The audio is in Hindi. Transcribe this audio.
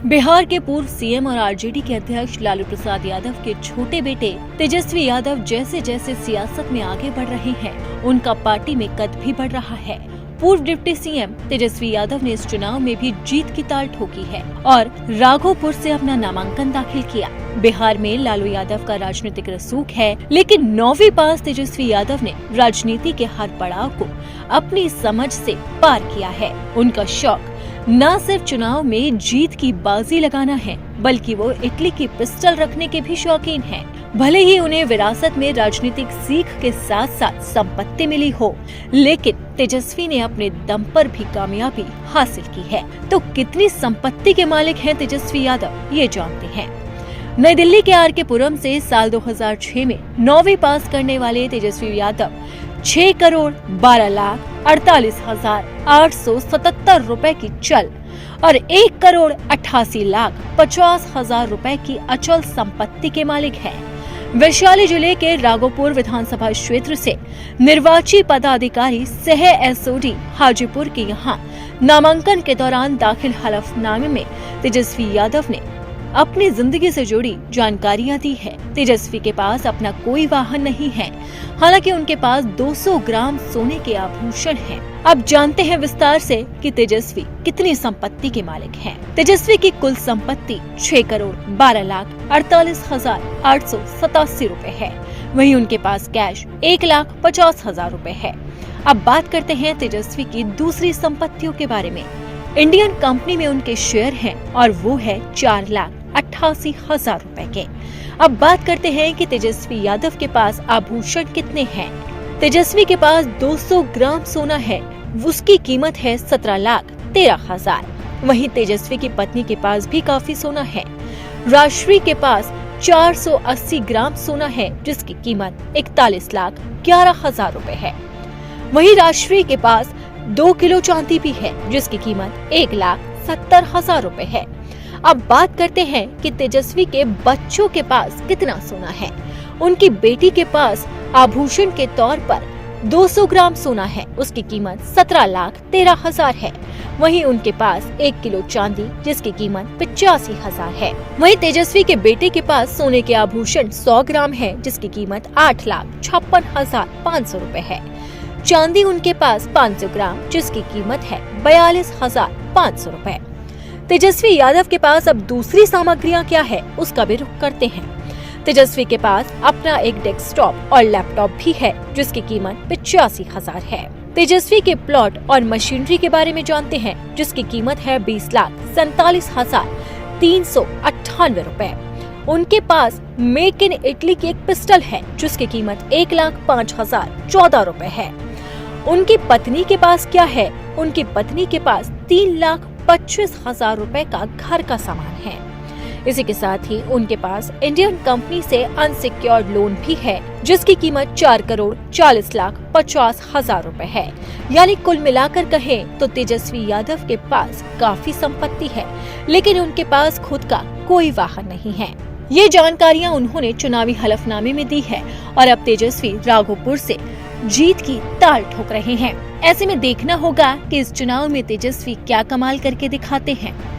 बिहार के पूर्व सीएम और आरजेडी के अध्यक्ष लालू प्रसाद यादव के छोटे बेटे तेजस्वी यादव जैसे जैसे सियासत में आगे बढ़ रहे हैं, उनका पार्टी में कद भी बढ़ रहा है। पूर्व डिप्टी सीएम तेजस्वी यादव ने इस चुनाव में भी जीत की ताल ठोकी है और राघोपुर से अपना नामांकन दाखिल किया। बिहार में लालू यादव का राजनीतिक रसूख है, लेकिन 9वीं पास तेजस्वी यादव ने राजनीति के हर पड़ाव को अपनी समझ से पार किया है। उनका शौक न सिर्फ चुनाव में जीत की बाजी लगाना है, बल्कि वो इटली की पिस्टल रखने के भी शौकीन हैं। भले ही उन्हें विरासत में राजनीतिक सीख के साथ साथ संपत्ति मिली हो, लेकिन तेजस्वी ने अपने दम पर भी कामयाबी हासिल की है। तो कितनी संपत्ति के मालिक हैं तेजस्वी यादव, ये जानते हैं। नई दिल्ली के आर के पुरम से साल 2006 में 9वीं पास करने वाले तेजस्वी यादव 6,12,48,877 रुपए की चल और 1,88,50,000 रुपए की अचल संपत्ति के मालिक हैं। वैशाली जिले के राघोपुर विधानसभा क्षेत्र से निर्वाची पदाधिकारी सह एसओडी हाजीपुर के यहाँ नामांकन के दौरान दाखिल हलफनामे में तेजस्वी यादव ने अपनी जिंदगी से जुड़ी जानकारियां दी है। तेजस्वी के पास अपना कोई वाहन नहीं है, हालांकि उनके पास 200 ग्राम सोने के आभूषण हैं। अब जानते हैं विस्तार से कि तेजस्वी कितनी संपत्ति के मालिक हैं। तेजस्वी की कुल संपत्ति 6,12,48,887 रुपए है। वहीं उनके पास कैश 1,50,000 रुपए है। अब बात करते हैं तेजस्वी की दूसरी संपत्तियों के बारे में। इंडियन कंपनी में उनके शेयर हैं और वो है 4,88,000 रुपए के। अब बात करते हैं कि तेजस्वी यादव के पास आभूषण कितने हैं। तेजस्वी के पास 200 ग्राम सोना है, उसकी कीमत है 17,13,000। वहीं तेजस्वी की पत्नी के पास भी काफी सोना है। राजश्री के पास 480 ग्राम सोना है, जिसकी कीमत 41,11,000 रुपए है। वहीं राजश्री के पास 2 किलो चांदी भी है, जिसकी कीमत 1,70,000 रुपए है। अब बात करते हैं कि तेजस्वी के बच्चों के पास कितना सोना है। उनकी बेटी के पास आभूषण के तौर पर 200 ग्राम सोना है, उसकी कीमत 17,13,000 है। वहीं उनके पास 1 किलो चांदी, जिसकी कीमत 85,000 है। वहीं तेजस्वी के बेटे के पास सोने के आभूषण 100 ग्राम है, जिसकी कीमत 8,56,500 रुपए है। चांदी उनके पास 500 ग्राम, जिसकी कीमत है 42,500 रुपए। तेजस्वी यादव के पास अब दूसरी सामग्रियां क्या है, उसका भी रुख करते हैं। तेजस्वी के पास अपना एक डेस्कटॉप और लैपटॉप भी है, जिसकी कीमत 85,000 है। तेजस्वी के प्लॉट और मशीनरी के बारे में जानते हैं, जिसकी कीमत है 20,47,398 रुपए। उनके पास मेक इन इटली की एक पिस्टल है, जिसकी कीमत 1,05,014 रुपए है। उनकी पत्नी के पास क्या है? उनकी पत्नी के पास 3,25,000 रुपए का घर का सामान है। इसी के साथ ही उनके पास इंडियन कंपनी से अनसिक्योर्ड लोन भी है, जिसकी कीमत 4,40,50,000 रुपए है। यानी कुल मिलाकर कहें तो तेजस्वी यादव के पास काफी संपत्ति है, लेकिन उनके पास खुद का कोई वाहन नहीं है। ये जानकारियां उन्होंने चुनावी हलफनामे में दी है और अब तेजस्वी राघोपुर से जीत की ताल ठोक रहे हैं। ऐसे में देखना होगा कि इस चुनाव में तेजस्वी क्या कमाल करके दिखाते हैं।